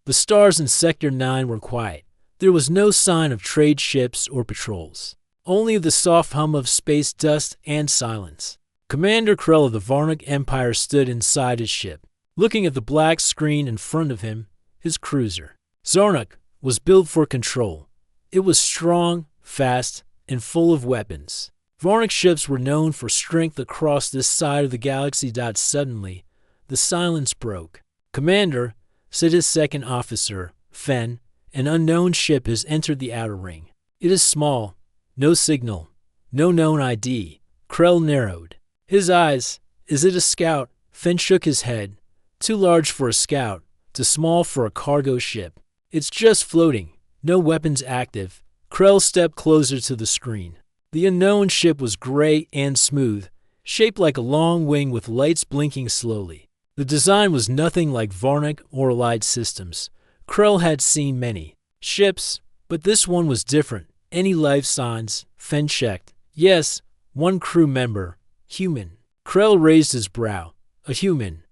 The stars in Sector 9 were quiet. There was no sign of trade ships or patrols. Only the soft hum of space dust and silence. Commander Krell of the Varnic Empire stood inside his ship, looking at the black screen in front of him, his cruiser. Zarnuk was built for control. It was strong, fast, and full of weapons. Varnic ships were known for strength across this side of the galaxy. Suddenly, the silence broke. Commander, said his second officer, Fen, an unknown ship has entered the outer ring. It is small. No signal. No known ID. Krell narrowed his eyes. Is it a scout? Fen shook his head. Too large for a scout. Too small for a cargo ship. It's just floating. No weapons active. Krell stepped closer to the screen. The unknown ship was gray and smooth, shaped like a long wing with lights blinking slowly. The design was nothing like Varnic or Allied systems. Krell had seen many ships, but this one was different. Any life signs? Fen checked. Yes, one crew member. Human. Krell raised his brow. A human.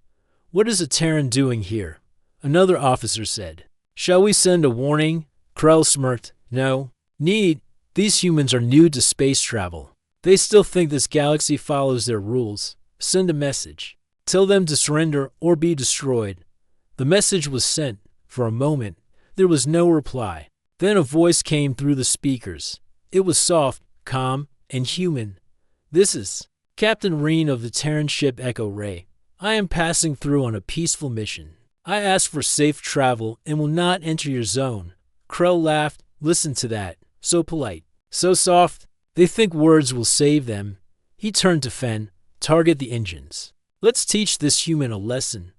What is a Terran doing here? Another officer said. Shall we send a warning? Krell smirked. No. Need. These humans are new to space travel. They still think this galaxy follows their rules. Send a message. Tell them to surrender or be destroyed. The message was sent. For a moment, there was no reply. Then a voice came through the speakers. It was soft, calm, and human. This is Captain Reen of the Terran ship Echo Ray. I am passing through on a peaceful mission. I ask for safe travel and will not enter your zone. Krell laughed. Listen to that. So polite. So soft. They think words will save them. He turned to Fen. Target the engines. Let's teach this human a lesson.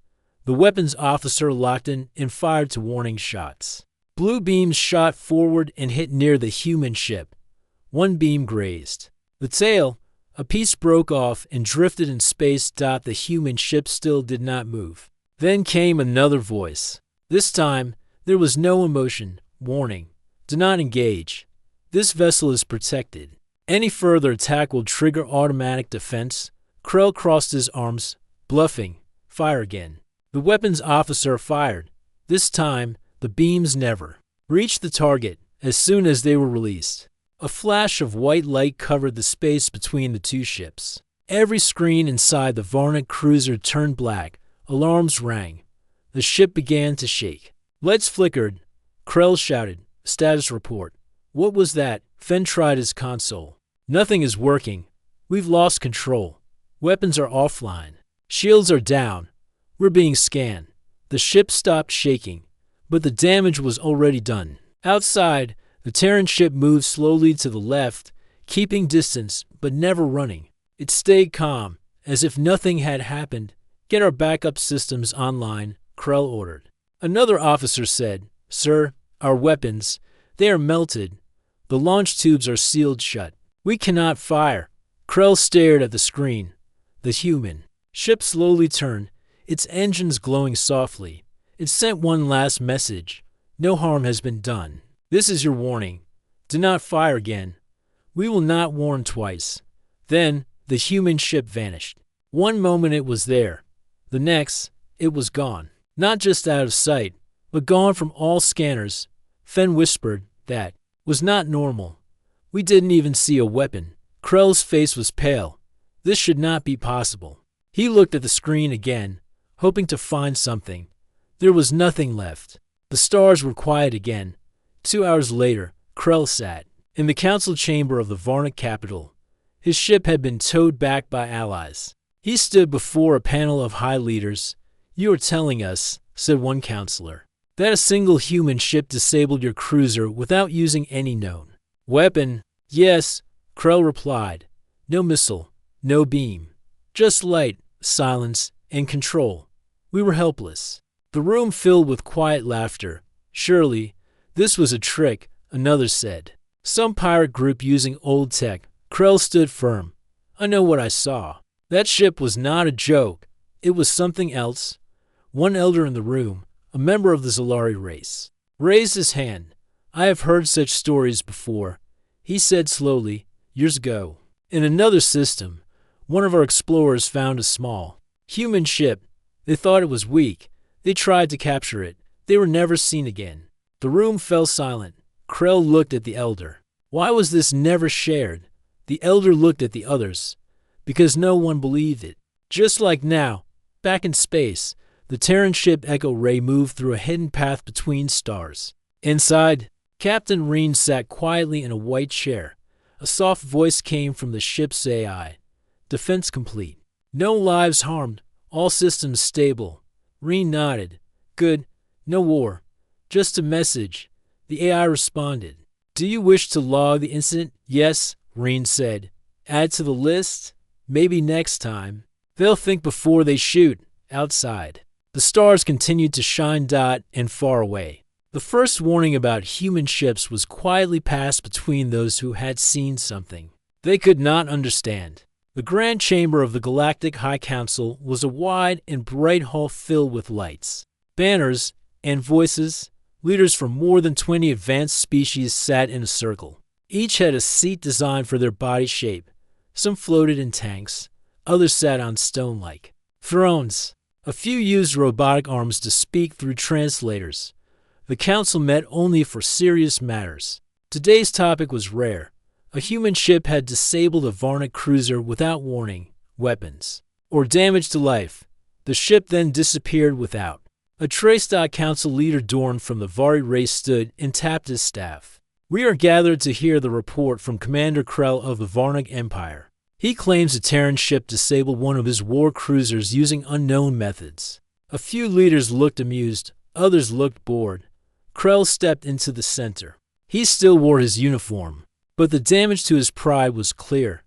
The weapons officer locked in and fired two warning shots. Blue beams shot forward and hit near the human ship. One beam grazed the tail. A piece broke off and drifted in space. The human ship still did not move. Then came another voice. This time, there was no emotion. Warning. Do not engage. This vessel is protected. Any further attack will trigger automatic defense. Krell crossed his arms, bluffing. Fire again. The weapons officer fired. This time, the beams never reached the target. As soon as they were released, a flash of white light covered the space between the two ships. Every screen inside the Varnic cruiser turned black. Alarms rang. The ship began to shake. Lights flickered. Krell shouted, "Status report." What was that? Fen tried his console. Nothing is working. We've lost control. Weapons are offline. Shields are down. We're being scanned. The ship stopped shaking, but the damage was already done. Outside, the Terran ship moved slowly to the left, keeping distance but never running. It stayed calm, as if nothing had happened. Get our backup systems online, Krell ordered. Another officer said, Sir, our weapons, they are melted. The launch tubes are sealed shut. We cannot fire. Krell stared at the screen. The human ship slowly turned, its engines glowing softly. It sent one last message. No harm has been done. This is your warning. Do not fire again. We will not warn twice. Then the human ship vanished. One moment it was there. The next, it was gone. Not just out of sight, but gone from all scanners. Fen whispered, that was not normal. We didn't even see a weapon. Krell's face was pale. This should not be possible. He looked at the screen again, hoping to find something. There was nothing left. The stars were quiet again. 2 hours later, Krell sat in the council chamber of the Varnic capital. His ship had been towed back by allies. He stood before a panel of high leaders. You are telling us, said one counselor, that a single human ship disabled your cruiser without using any known weapon. Yes, Krell replied. No missile, no beam. Just light, silence, and control. We were helpless. The room filled with quiet laughter. Surely, this was a trick, another said. Some pirate group using old tech. Krell stood firm. I know what I saw. That ship was not a joke. It was something else. One elder in the room, a member of the Zolari race, raised his hand. I have heard such stories before. He said slowly, years ago. In another system, one of our explorers found a small human ship. They thought it was weak. They tried to capture it. They were never seen again. The room fell silent. Krell looked at the Elder. Why was this never shared? The Elder looked at the others. Because no one believed it. Just like now, back in space, the Terran ship Echo Ray moved through a hidden path between stars. Inside, Captain Reen sat quietly in a white chair. A soft voice came from the ship's AI. Defense complete. No lives harmed. All systems stable. Reen nodded. Good. No war. Just a message. The AI responded. Do you wish to log the incident? Yes, Reen said. Add to the list? Maybe next time. They'll think before they shoot. Outside. The stars continued to shine and far away. The first warning about human ships was quietly passed between those who had seen something they could not understand. The grand chamber of the Galactic High Council was a wide and bright hall filled with lights, banners, and voices. Leaders from more than 20 advanced species sat in a circle. Each had a seat designed for their body shape. Some floated in tanks. Others sat on stone-like thrones. A few used robotic arms to speak through translators. The council met only for serious matters. Today's topic was rare. A human ship had disabled a Varnic cruiser without warning, weapons, or damage to life. The ship then disappeared without. A Trace Council leader Dorn from the Vari race stood and tapped his staff. We are gathered to hear the report from Commander Krell of the Varnic Empire. He claims a Terran ship disabled one of his war cruisers using unknown methods. A few leaders looked amused, others looked bored. Krell stepped into the center. He still wore his uniform, but the damage to his pride was clear.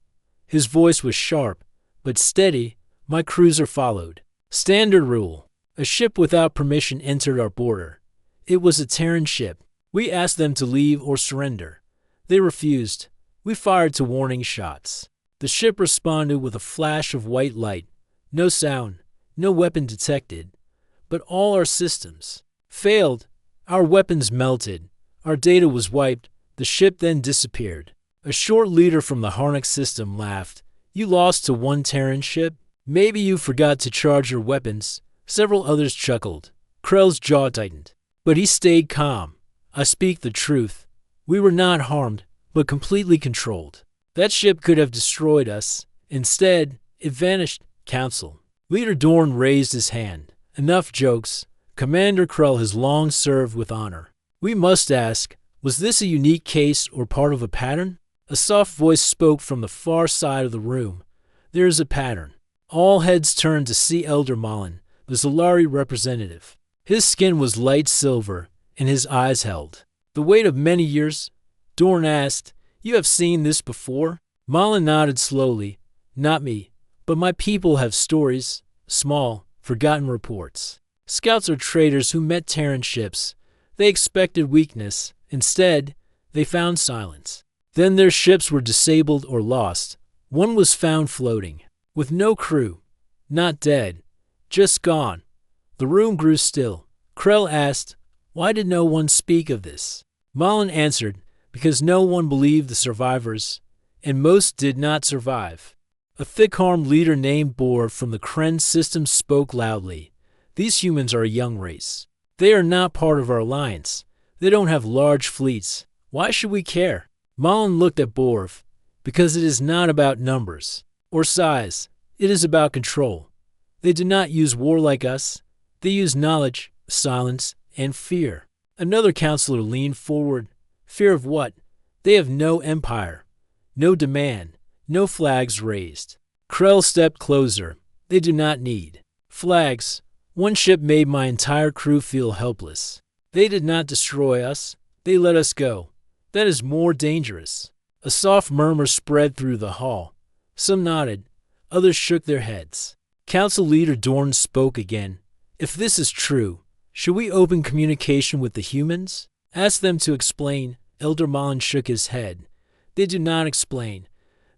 His voice was sharp, but steady. My cruiser followed. Standard rule. A ship without permission entered our border. It was a Terran ship. We asked them to leave or surrender. They refused. We fired to warning shots. The ship responded with a flash of white light. No sound, no weapon detected. But all our systems failed. Our weapons melted. Our data was wiped. The ship then disappeared. A short leader from the Harnick system laughed. You lost to one Terran ship? Maybe you forgot to charge your weapons. Several others chuckled. Krell's jaw tightened. But he stayed calm. I speak the truth. We were not harmed, but completely controlled. That ship could have destroyed us. Instead, it vanished. Council. Leader Dorn raised his hand. Enough jokes. Commander Krell has long served with honor. We must ask, was this a unique case or part of a pattern? A soft voice spoke from the far side of the room. There is a pattern. All heads turned to see Elder Malin, the Zolari representative. His skin was light silver, and his eyes held the weight of many years. Dorn asked, You have seen this before? Malin nodded slowly. Not me, but my people have stories, small, forgotten reports. Scouts are traders who met Terran ships. They expected weakness. Instead, they found silence. Then their ships were disabled or lost. One was found floating, with no crew. Not dead, just gone. The room grew still. Krell asked, Why did no one speak of this? Malin answered, Because no one believed the survivors, and most did not survive. A thick-armed leader named Bor from the Kren system spoke loudly. These humans are a young race. They are not part of our alliance. They don't have large fleets. Why should we care? Malin looked at Borv. Because it is not about numbers or size. It is about control. They do not use war like us. They use knowledge, silence, and fear. Another counselor leaned forward. Fear of what? They have no empire, no demand, no flags raised. Krell stepped closer. They do not need flags. One ship made my entire crew feel helpless. They did not destroy us. They let us go. That is more dangerous. A soft murmur spread through the hall. Some nodded. Others shook their heads. Council leader Dorn spoke again. If this is true, should we open communication with the humans? Ask them to explain. Elder Malin shook his head. They do not explain.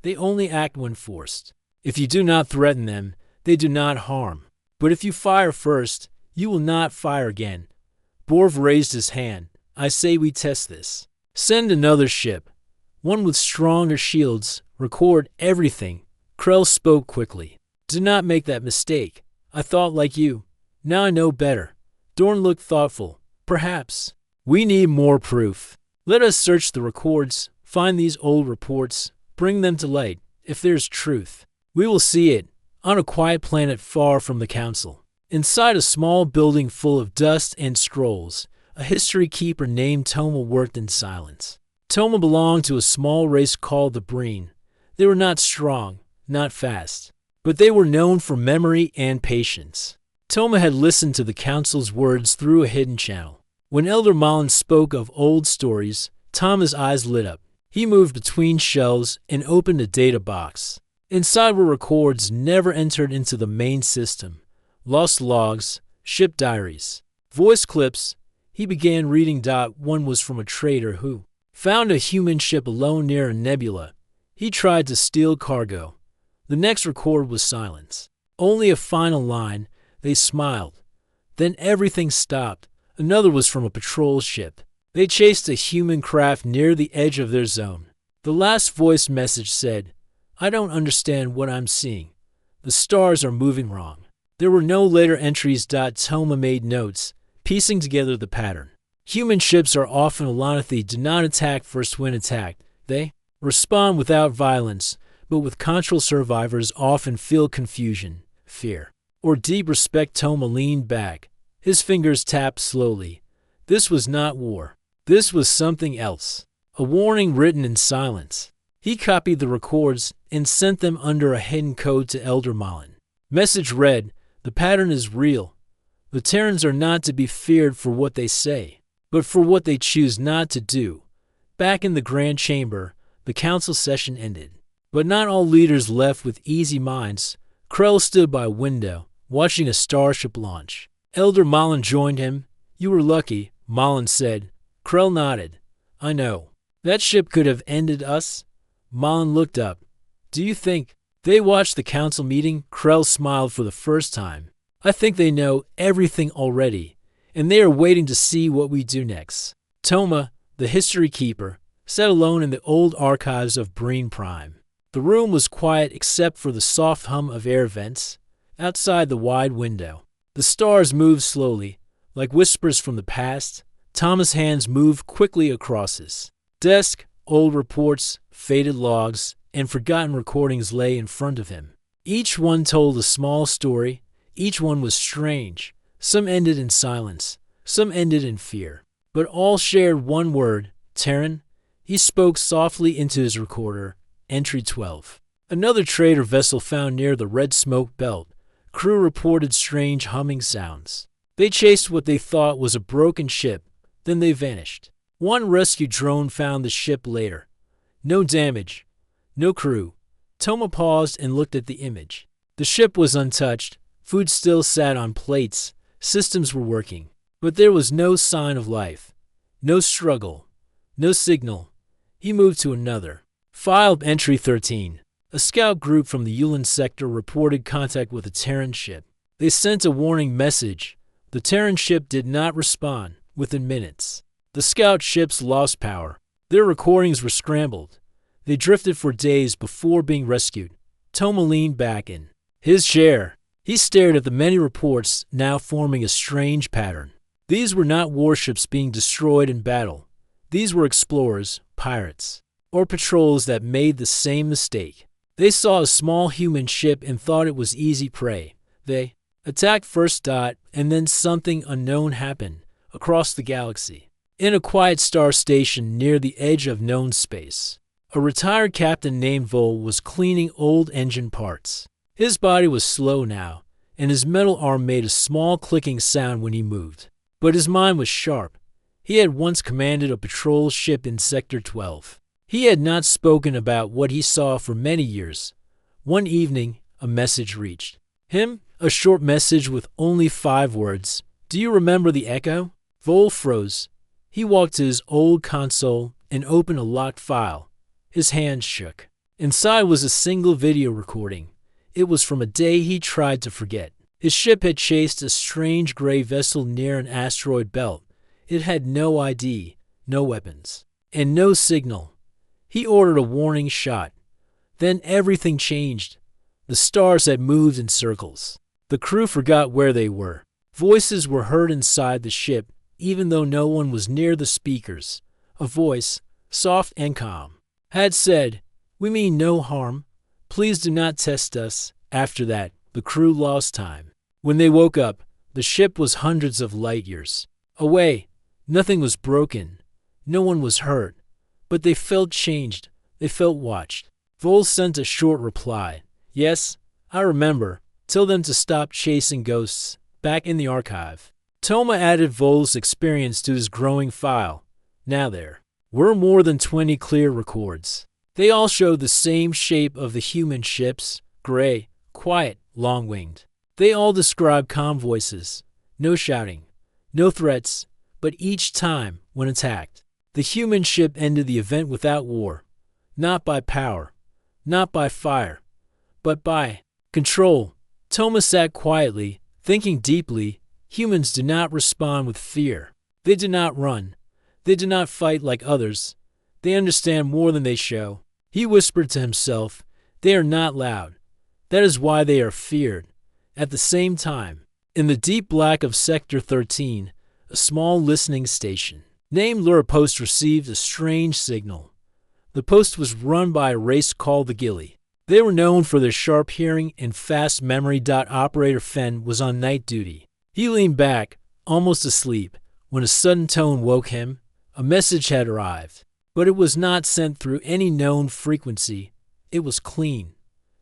They only act when forced. If you do not threaten them, they do not harm. But if you fire first, you will not fire again. Borv raised his hand. I say we test this. Send another ship. One with stronger shields. Record everything. Krell spoke quickly. Do not make that mistake. I thought like you. Now I know better. Dorn looked thoughtful. Perhaps. We need more proof. Let us search the records, find these old reports, bring them to light. If there's truth, we will see it, on a quiet planet far from the council. Inside a small building full of dust and scrolls, a history keeper named Toma worked in silence. Toma belonged to a small race called the Breen. They were not strong, not fast, but they were known for memory and patience. Toma had listened to the council's words through a hidden channel. When Elder Malin spoke of old stories, Toma's eyes lit up. He moved between shelves and opened a data box. Inside were records never entered into the main system. Lost logs, ship diaries, voice clips. He began reading. One was from a trader who found a human ship alone near a nebula. He tried to steal cargo. The next record was silence. Only a final line. They smiled. Then everything stopped. Another was from a patrol ship. They chased a human craft near the edge of their zone. The last voice message said, "I don't understand what I'm seeing. The stars are moving wrong." There were no later entries. Toma made notes, piecing together the pattern. Human ships are often alone. They do not attack first when attacked. They respond without violence, but with control. Survivors often feel confusion, fear, or deep respect. Toma leaned back. His fingers tapped slowly. This was not war. This was something else. A warning written in silence. He copied the records and sent them under a hidden code to Elder Malin. Message read, "The pattern is real. The Terrans are not to be feared for what they say, but for what they choose not to do." Back in the Grand Chamber, the council session ended. But not all leaders left with easy minds. Krell stood by a window, watching a starship launch. Elder Malin joined him. "You were lucky," Malin said. Krell nodded. "I know. That ship could have ended us." Malin looked up. "Do you think—" They watched the council meeting. Krell smiled for the first time. "I think they know everything already, and they are waiting to see what we do next." Toma, the history keeper, sat alone in the old archives of Breen Prime. The room was quiet except for the soft hum of air vents outside the wide window. The stars moved slowly, like whispers from the past. Toma's hands moved quickly across his desk. Old reports, faded logs, and forgotten recordings lay in front of him. Each one told a small story. Each one was strange. Some ended in silence. Some ended in fear. But all shared one word, Terran. He spoke softly into his recorder. Entry 12. Another trader vessel found near the red smoke belt. Crew reported strange humming sounds. They chased what they thought was a broken ship. Then they vanished. One rescue drone found the ship later. No damage. No crew. Toma paused and looked at the image. The ship was untouched. Food still sat on plates. Systems were working. But there was no sign of life. No struggle. No signal. He moved to another. File Entry 13. A scout group from the Yulin sector reported contact with a Terran ship. They sent a warning message. The Terran ship did not respond. Within minutes, the scout ships lost power. Their recordings were scrambled. They drifted for days before being rescued. Toma leaned back in his chair. He stared at the many reports now forming a strange pattern. These were not warships being destroyed in battle. These were explorers, pirates, or patrols that made the same mistake. They saw a small human ship and thought it was easy prey. They attacked first. And then something unknown happened across the galaxy. In a quiet star station near the edge of known space, a retired captain named Vol was cleaning old engine parts. His body was slow now, and his metal arm made a small clicking sound when he moved. But his mind was sharp. He had once commanded a patrol ship in Sector 12. He had not spoken about what he saw for many years. One evening, a message reached him, a short message with only 5 words. "Do you remember the echo?" Vol froze. He walked to his old console and opened a locked file. His hands shook. Inside was a single video recording. It was from a day he tried to forget. His ship had chased a strange gray vessel near an asteroid belt. It had no ID, no weapons, and no signal. He ordered a warning shot. Then everything changed. The stars had moved in circles. The crew forgot where they were. Voices were heard inside the ship. even though no one was near the speakers. A voice, soft and calm, had said, "We mean no harm. Please do not test us." After that, the crew lost time. When they woke up, the ship was hundreds of light years away. Nothing was broken. No one was hurt. But they felt changed. They felt watched. Vole sent a short reply. "Yes, I remember. Tell them to stop chasing ghosts." Back in the archive, Toma added Vole's experience to his growing file. Now there were more than 20 clear records. They all showed the same shape of the human ships, gray, quiet, long-winged. They all described calm voices, no shouting, no threats, but each time, when attacked, the human ship ended the event without war. Not by power, not by fire, but by control. Toma sat quietly, thinking deeply. Humans do not respond with fear. They do not run. They do not fight like others. They understand more than they show. He whispered to himself, "They are not loud. That is why they are feared." At the same time, in the deep black of Sector 13, a small listening station named Lura Post received a strange signal. The post was run by a race called the Gilly. They were known for their sharp hearing and fast memory. Operator Fenn was on night duty. He leaned back, almost asleep, when a sudden tone woke him. A message had arrived, but it was not sent through any known frequency. It was clean,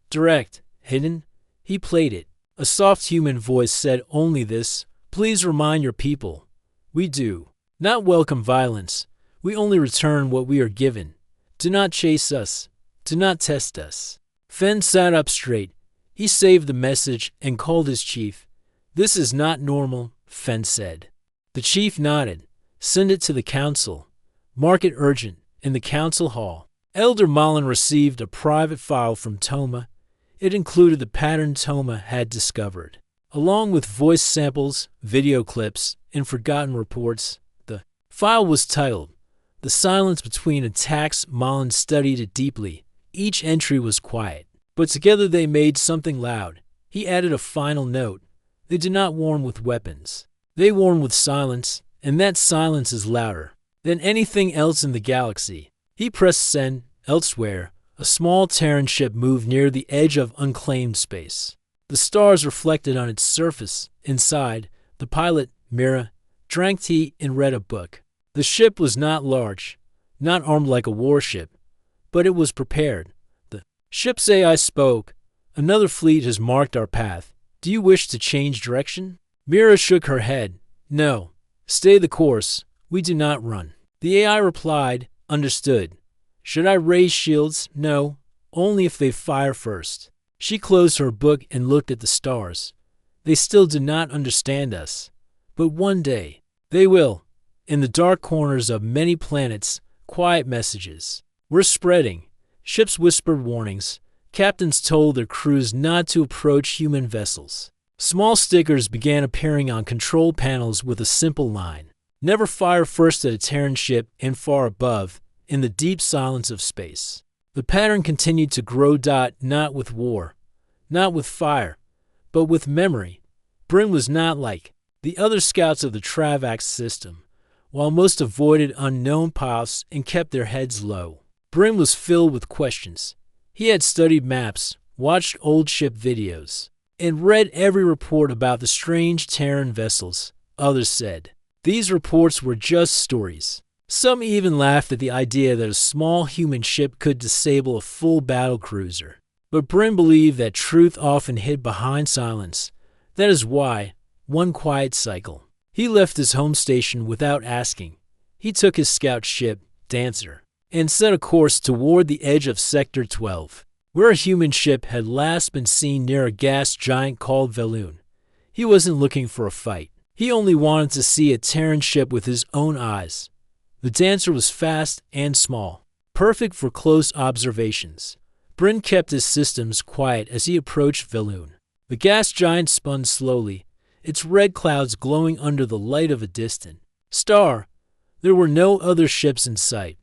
direct, hidden. He played it. A soft human voice said only this: "Please remind your people. We do not welcome violence. We only return what we are given. Do not chase us. Do not test us." Fenn sat up straight. He saved the message and called his chief. "This is not normal," Fenn said. The chief nodded. "Send it to the council. Mark it urgent." In the council hall, Elder Mullen received a private file from Toma. It included the pattern Toma had discovered, along with voice samples, video clips, and forgotten reports. The file was titled "The Silence Between Attacks." Mullen studied it deeply. Each entry was quiet, but together they made something loud. He added a final note: "They do not warn with weapons. They warn with silence, and that silence is louder than anything else in the galaxy." He pressed send. Elsewhere, a small Terran ship moved near the edge of unclaimed space. The stars reflected on its surface. Inside, the pilot, Mira, drank tea and read a book. The ship was not large, not armed like a warship, but it was prepared. The ship's AI spoke. "Another fleet has marked our path. Do you wish to change direction?" Mira shook her head. "No. Stay the course. We do not run." The AI replied, "Understood. Should I raise shields?" "No. Only if they fire first." She closed her book and looked at the stars. "They still do not understand us. But one day, they will." In the dark corners of many planets, quiet messages were spreading. Ships whispered warnings. Captains told their crews not to approach human vessels. Small stickers began appearing on control panels with a simple line: "Never fire first at a Terran ship," and far above, in the deep silence of space, the pattern continued to grow. Not with war, not with fire, but with memory. Bryn was not like the other scouts of the Travax system. While most avoided unknown paths and kept their heads low, Bryn was filled with questions. He had studied maps, watched old ship videos, and read every report about the strange Terran vessels. Others said these reports were just stories. Some even laughed at the idea that a small human ship could disable a full battle cruiser. But Bryn believed that truth often hid behind silence. That is why, one quiet cycle, he left his home station without asking. He took his scout ship, Dancer, and set a course toward the edge of Sector 12, where a human ship had last been seen near a gas giant called Veloon. He wasn't looking for a fight. He only wanted to see a Terran ship with his own eyes. The Dancer was fast and small, perfect for close observations. Bryn kept his systems quiet as he approached Veloon. The gas giant spun slowly, its red clouds glowing under the light of a distant star. There were no other ships in sight.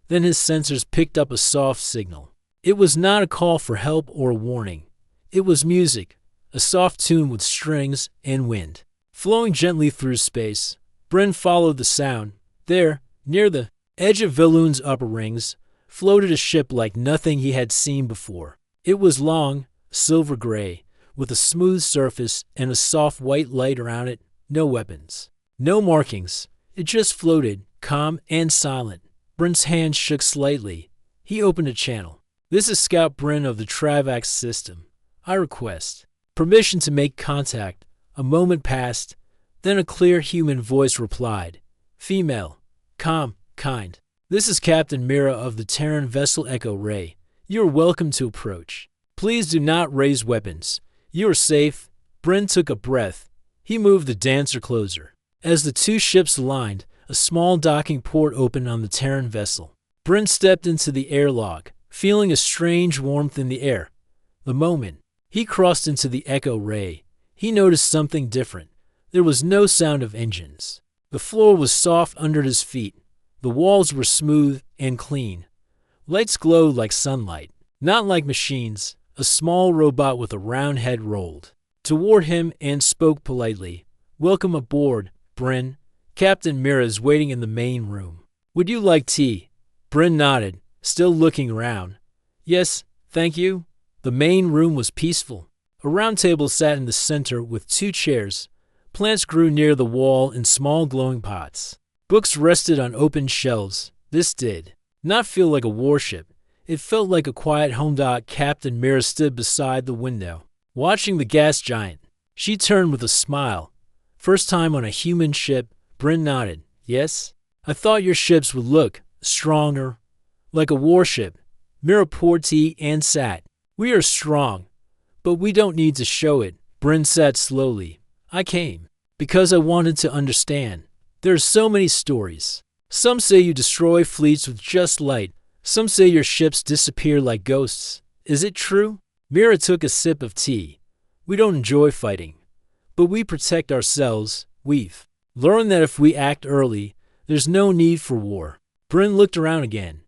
Then his sensors picked up a soft signal. It was not a call for help or a warning. It was music, a soft tune with strings and wind, flowing gently through space. Bryn followed the sound. There, near the edge of Villoon's upper rings, floated a ship like nothing he had seen before. It was long, silver gray, with a smooth surface and a soft white light around it. No weapons. No markings. It just floated, calm and silent. Bryn's hand shook slightly. He opened a channel. "This is Scout Bryn of the Travax system. I request permission to make contact." A moment passed. Then a clear human voice replied. Female. Calm, kind. "This is Captain Mira of the Terran vessel Echo Ray. You are welcome to approach. Please do not raise weapons. You are safe." Bryn took a breath. He moved the dancer closer. As the two ships aligned, a small docking port opened on the Terran vessel. Bryn stepped into the airlock, feeling a strange warmth in the air. The moment he crossed into the Echo Ray, he noticed something different. There was no sound of engines. The floor was soft under his feet. The walls were smooth and clean. Lights glowed like sunlight, not like machines. A small robot with a round head rolled toward him and spoke politely. "Welcome aboard, Bryn. Captain Mira is waiting in the main room. Would you like tea?" Bryn nodded, still looking around. "Yes, thank you." The main room was peaceful. A round table sat in the center with two chairs. Plants grew near the wall in small glowing pots. Books rested on open shelves. This did not feel like a warship. It felt like a quiet home. Captain Mira stood beside the window, watching the gas giant. She turned with a smile. "First time on a human ship?" Bryn nodded. "Yes. I thought your ships would look stronger, like a warship." Mira poured tea and sat. "We are strong, but we don't need to show it." Bryn sat slowly. "I came because I wanted to understand. There are so many stories. Some say you destroy fleets with just light. Some say your ships disappear like ghosts. Is it true?" Mira took a sip of tea. "We don't enjoy fighting, but we protect ourselves. We've learned that if we act early, there's no need for war." Bryn looked around again.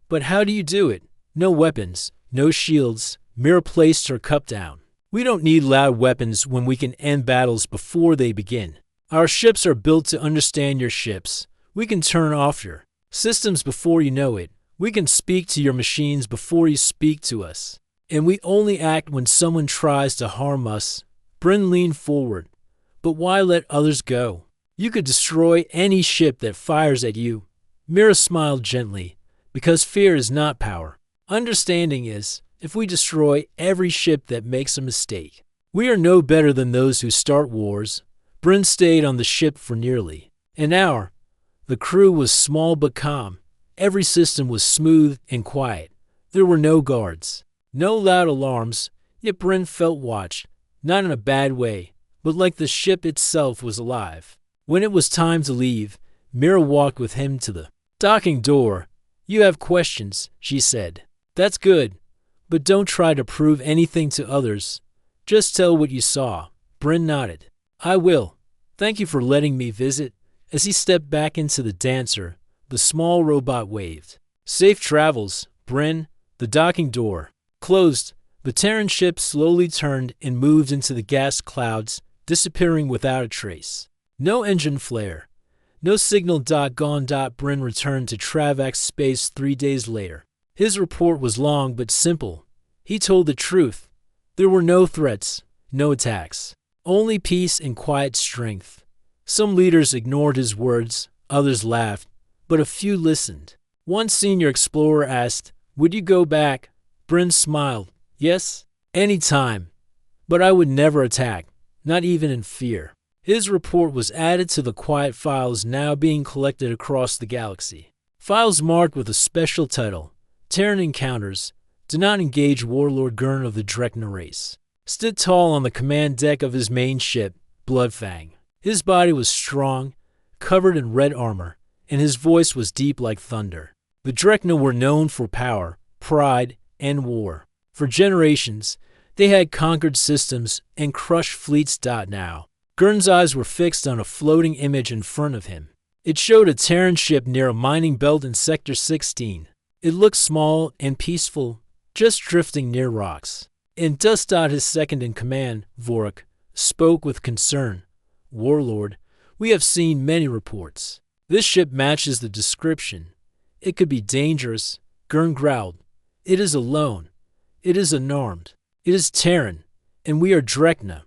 "But how do you do it? No weapons, no shields." Mira placed her cup down. "We don't need loud weapons when we can end battles before they begin. Our ships are built to understand your ships. We can turn off your systems before you know it. We can speak to your machines before you speak to us. And we only act when someone tries to harm us." Bryn leaned forward. "But why let others go? You could destroy any ship that fires at you." Mira smiled gently. "Because fear is not power. Understanding is. If we destroy every ship that makes a mistake, we are no better than those who start wars." Bryn stayed on the ship for nearly an hour. The crew was small but calm. Every system was smooth and quiet. There were no guards, no loud alarms, yet Bryn felt watched, not in a bad way, but like the ship itself was alive. When it was time to leave, Mira walked with him to the docking door. "You have questions," she said. "That's good, but don't try to prove anything to others. Just tell what you saw." Bryn nodded. "I will. Thank you for letting me visit." As he stepped back into the dancer, the small robot waved. "Safe travels, Bryn." The docking door closed. The Terran ship slowly turned and moved into the gas clouds, disappearing without a trace. No engine flare. No signal. Gone. Bryn returned to Travax space 3 days later. His report was long but simple. He told the truth. There were no threats, no attacks. Only peace and quiet strength. Some leaders ignored his words, others laughed, but a few listened. One senior explorer asked, "Would you go back?" Bryn smiled. "Yes, any time. But I would never attack, not even in fear." His report was added to the quiet files now being collected across the galaxy. Files marked with a special title, Terran Encounters. Do not engage. Warlord Gurn of the Drekna race stood tall on the command deck of his main ship, Bloodfang. His body was strong, covered in red armor, and his voice was deep like thunder. The Drekna were known for power, pride, and war. For generations, they had conquered systems and crushed fleets. Now, Gurn's eyes were fixed on a floating image in front of him. It showed a Terran ship near a mining belt in Sector 16. It looked small and peaceful, just drifting near rocks. And Dust. His second in command, Vorik, spoke with concern. "Warlord, We have seen many reports. This ship matches the description. It could be dangerous, Gurn growled. It is alone. It is unarmed. It is Terran, and we are Drekna.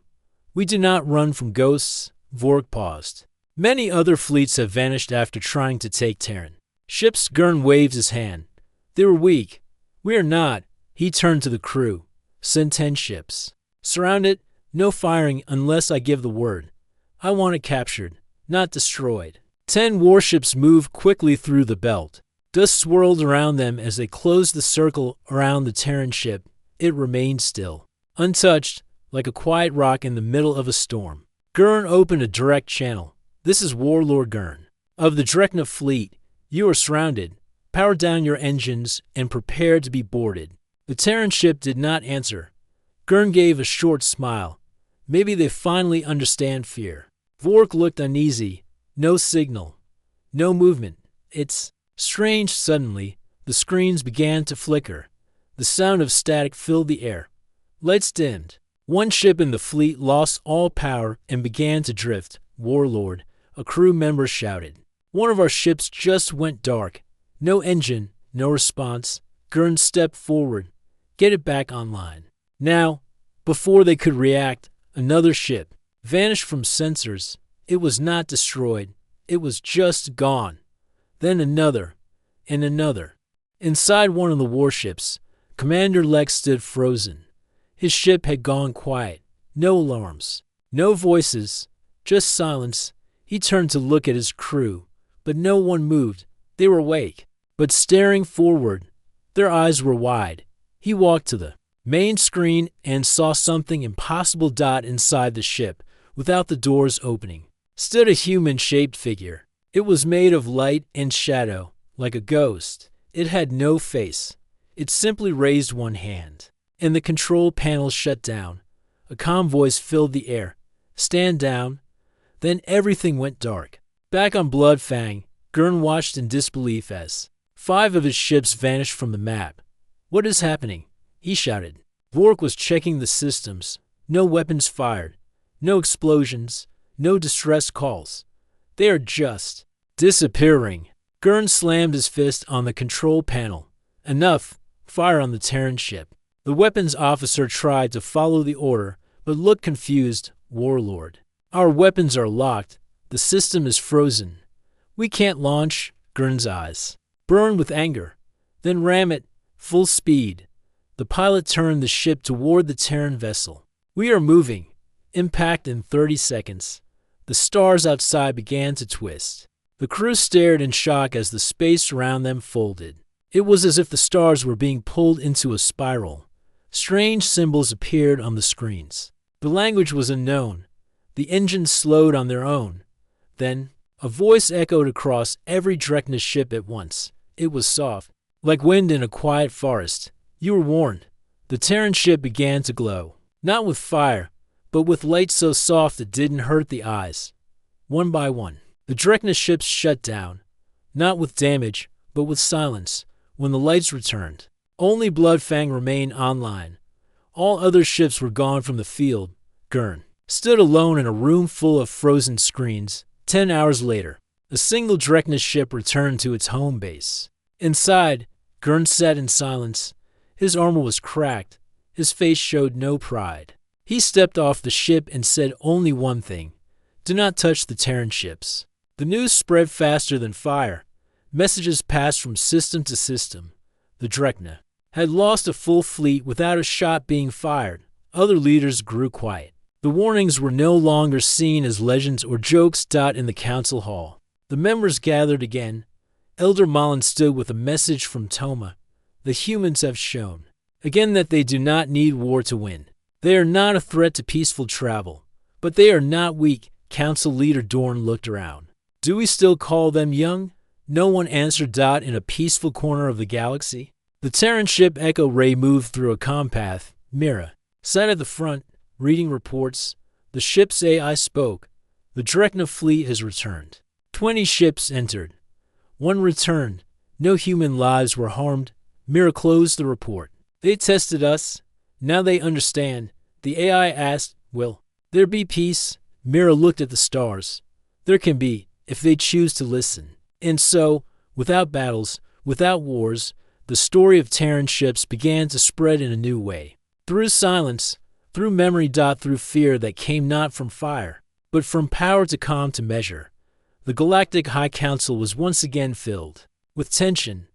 We do not run from ghosts, Vork paused. Many other fleets have vanished after trying to take Terran. Ships, Gurn waved his hand. They were weak. We are not. He turned to the crew. Send 10 ships. Surround it. No firing unless I give the word. I want it captured, not destroyed. 10 warships moved quickly through the belt. Dust swirled around them as they closed the circle around the Terran ship. It remained still, untouched, like a quiet rock in the middle of a storm. Gurn opened a direct channel. This is Warlord Gurn. Of the Drekna fleet, you are surrounded. Power down your engines and prepare to be boarded. The Terran ship did not answer. Gurn gave a short smile. Maybe they finally understand fear. Vork looked uneasy. No signal. No movement. It's strange. Suddenly, the screens began to flicker. The sound of static filled the air. Lights dimmed. One ship in the fleet lost all power and began to drift. Warlord, a crew member shouted. One of our ships just went dark. No engine, no response. Gurn stepped forward. Get it back online. Now, before they could react, another ship vanished from sensors. It was not destroyed. It was just gone. Then another, and another. Inside one of the warships, Commander Lex stood frozen. His ship had gone quiet. No alarms. No voices. Just silence. He turned to look at his crew, but no one moved. They were awake, but staring forward. Their eyes were wide. He walked to the main screen and saw something impossible. Inside the ship, without the doors opening, stood a human-shaped figure. It was made of light and shadow, like a ghost. It had no face. It simply raised one hand, and the control panel shut down. A calm voice filled the air. Stand down. Then everything went dark. Back on Bloodfang, Gurn watched in disbelief as 5 of his ships vanished from the map. What is happening? He shouted. Vork was checking the systems. No weapons fired. No explosions. No distress calls. They are just disappearing. Gurn slammed his fist on the control panel. Enough. Fire on the Terran ship. The weapons officer tried to follow the order, but looked confused. Warlord, our weapons are locked. The system is frozen. We can't launch. Gurn's eyes burned with anger. Then ram it. Full speed. The pilot turned the ship toward the Terran vessel. We are moving. Impact in 30 seconds. The stars outside began to twist. The crew stared in shock as the space around them folded. It was as if the stars were being pulled into a spiral. Strange symbols appeared on the screens. The language was unknown. The engines slowed on their own. Then, a voice echoed across every Drekna ship at once. It was soft, like wind in a quiet forest. You were warned. The Terran ship began to glow, not with fire, but with light so soft it didn't hurt the eyes. One by one, the Drekna ships shut down, not with damage, but with silence. When the lights returned, only Bloodfang remained online. All other ships were gone from the field. Gurn stood alone in a room full of frozen screens. 10 hours later, a single Drekna ship returned to its home base. Inside, Gurn sat in silence. His armor was cracked. His face showed no pride. He stepped off the ship and said only one thing. Do not touch the Terran ships. The news spread faster than fire. Messages passed from system to system. The Drekna had lost a full fleet without a shot being fired. Other leaders grew quiet. The warnings were no longer seen as legends or jokes. In the council hall, the members gathered again. Elder Malin stood with a message from Toma. The humans have shown again that they do not need war to win. They are not a threat to peaceful travel, but they are not weak. Council leader Dorn looked around. Do we still call them young? No one answered. In a peaceful corner of the galaxy, the Terran ship Echo Ray moved through a compath. Mira sat at the front, reading reports. The ship's AI spoke. The Drekna fleet has returned. 20 ships entered. 1 returned. No human lives were harmed. Mira closed the report. They tested us. Now they understand. The AI asked, will there be peace? Mira looked at the stars. there can be, if they choose to listen. And so, without battles, without wars, the story of Terran ships began to spread in a new way. Through silence, through memory, through fear that came not from fire, but from power to calm to measure. The Galactic High Council was once again filled with tension.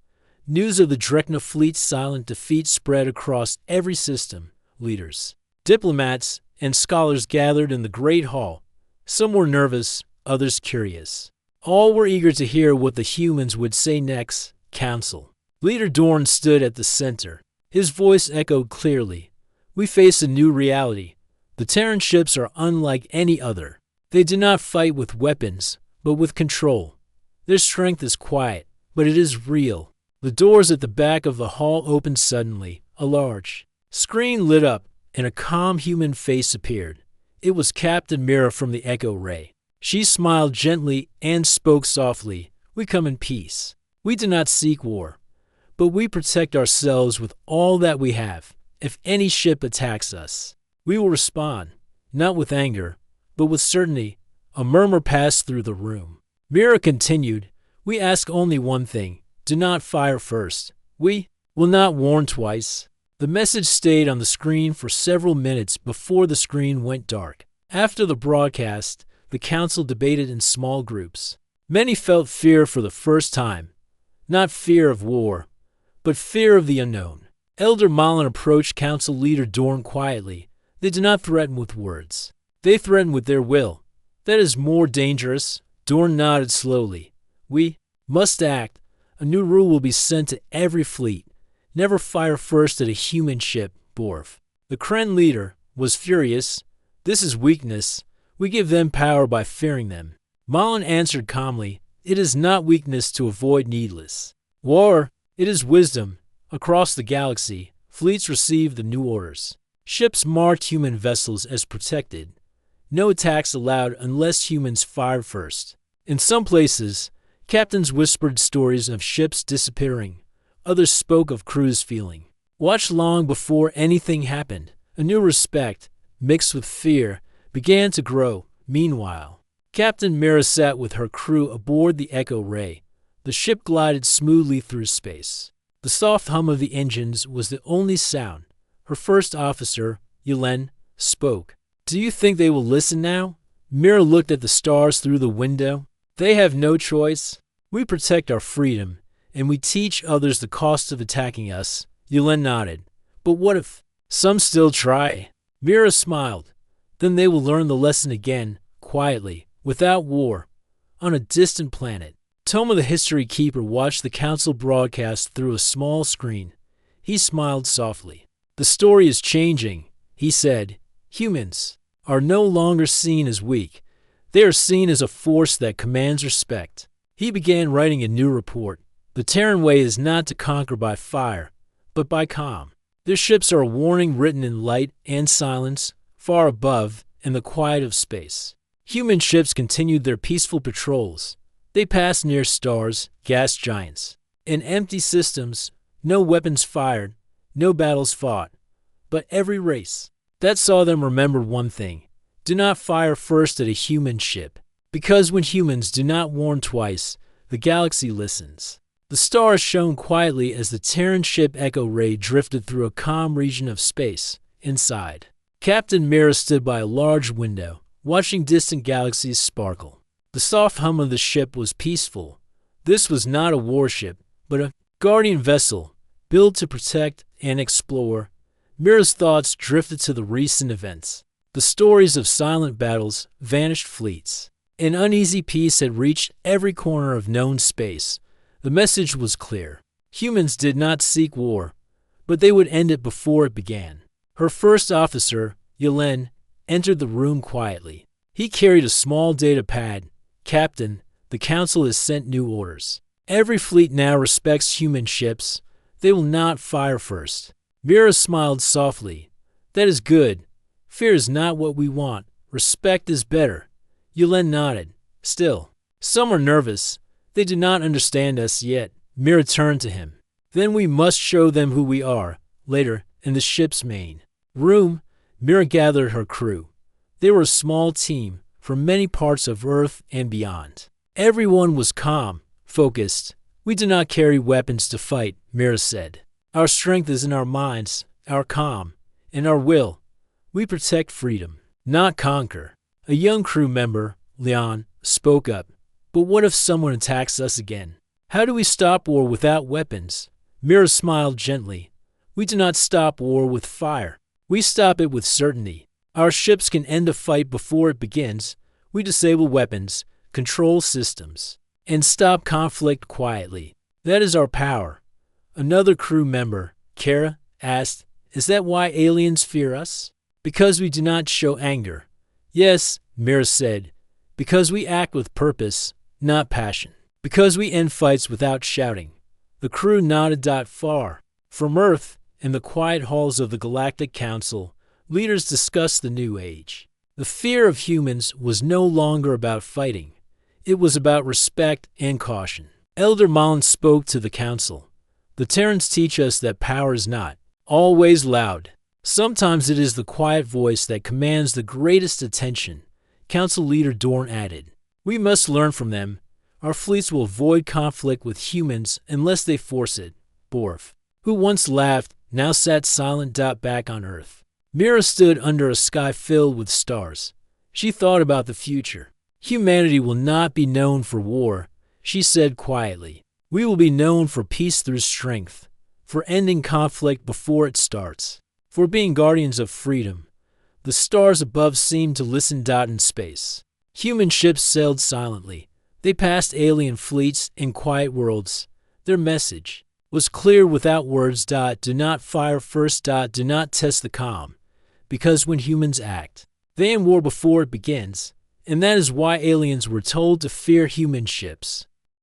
News of the Drekna fleet's silent defeat spread across every system. Leaders, diplomats, and scholars gathered in the Great Hall. Some were nervous, others curious. All were eager to hear what the humans would say next. Council Leader Dorn stood at the center. His voice echoed clearly. We face a new reality. The Terran ships are unlike any other. They do not fight with weapons, but with control. Their strength is quiet, but it is real. The doors at the back of the hall opened suddenly. A large screen lit up, and a calm human face appeared. It was Captain Mira from the Echo Ray. She smiled gently and spoke softly. We come in peace. We do not seek war, but we protect ourselves with all that we have. If any ship attacks us, we will respond, not with anger, but with certainty. A murmur passed through the room. Mira continued, we ask only one thing. Do not fire first. We will not warn twice. The message stayed on the screen for several minutes before the screen went dark. After the broadcast, the council debated in small groups. Many felt fear for the first time. Not fear of war, but fear of the unknown. Elder Malin approached Council Leader Dorn quietly. They do not threaten with words. They threaten with their will. That is more dangerous. Dorn nodded slowly. We must act. A new rule will be sent to every fleet. Never fire first at a human ship, Borv. The Kren leader was furious. This is weakness. We give them power by fearing them. Malin answered calmly, it is not weakness to avoid needless war. It is wisdom. Across the galaxy, fleets received the new orders. Ships marked human vessels as protected. No attacks allowed unless humans fired first. In some places, captains whispered stories of ships disappearing. Others spoke of crews feeling watched long before anything happened. A new respect, mixed with fear, began to grow. Meanwhile, Captain Mira sat with her crew aboard the Echo Ray. The ship glided smoothly through space. The soft hum of the engines was the only sound. Her first officer, Yelen, spoke. Do you think they will listen now? Mira looked at the stars through the window. They have no choice. We protect our freedom, and we teach others the cost of attacking us. Yelen nodded. But what if some still try? Mira smiled. Then they will learn the lesson again, quietly, without war, on a distant planet. Toma the History Keeper watched the council broadcast through a small screen. He smiled softly. The story is changing, he said. Humans are no longer seen as weak. They are seen as a force that commands respect. He began writing a new report. The Terran way is not to conquer by fire, but by calm. Their ships are a warning written in light and silence, far above, in the quiet of space. Human ships continued their peaceful patrols. They passed near stars, gas giants. In empty systems, no weapons fired, no battles fought. But every race that saw them remembered one thing. Do not fire first at a human ship. Because when humans do not warn twice, the galaxy listens. The stars shone quietly as the Terran ship Echo Ray drifted through a calm region of space. Inside, Captain Mira stood by a large window, watching distant galaxies sparkle. The soft hum of the ship was peaceful. This was not a warship, but a guardian vessel, built to protect and explore. Mira's thoughts drifted to the recent events. The stories of silent battles, vanished fleets. An uneasy peace had reached every corner of known space. The message was clear. Humans did not seek war, but they would end it before it began. Her first officer, Yelen, entered the room quietly. He carried a small data pad. Captain, the council has sent new orders. Every fleet now respects human ships. They will not fire first. Mira smiled softly. That is good. Fear is not what we want. Respect is better. Yelen nodded. Still, some are nervous. They do not understand us yet. Mira turned to him. Then we must show them who we are. Later, in the ship's main room, Mira gathered her crew. They were a small team, from many parts of Earth and beyond. Everyone was calm, focused. "We do not carry weapons to fight," Mira said. "Our strength is in our minds, our calm, and our will. We protect freedom, not conquer." A young crew member, Leon, spoke up. "But what if someone attacks us again? How do we stop war without weapons?" Mira smiled gently. "We do not stop war with fire. We stop it with certainty. Our ships can end a fight before it begins. We disable weapons, control systems, and stop conflict quietly. That is our power." Another crew member, Kara, asked, "Is that why aliens fear us?" "Because we do not show anger." "Yes," Mira said, "because we act with purpose, not passion. Because we end fights without shouting." The crew nodded. Far from Earth, in the quiet halls of the Galactic Council, leaders discussed the new age. The fear of humans was no longer about fighting. It was about respect and caution. Elder Malin spoke to the council. "The Terrans teach us that power is not always loud. Sometimes it is the quiet voice that commands the greatest attention." Council leader Dorn added, "We must learn from them. Our fleets will avoid conflict with humans unless they force it." Borf, who once laughed, now sat silent. Back on Earth, Mira stood under a sky filled with stars. She thought about the future. "Humanity will not be known for war," she said quietly. "We will be known for peace through strength, for ending conflict before it starts, for being guardians of freedom." The stars above seemed to listen. In space, human ships sailed silently. They passed alien fleets in quiet worlds. Their message was clear without words. "Do not fire first. Do not test the calm. Because when humans act, they end war before it begins. And that is why aliens were told to fear human ships."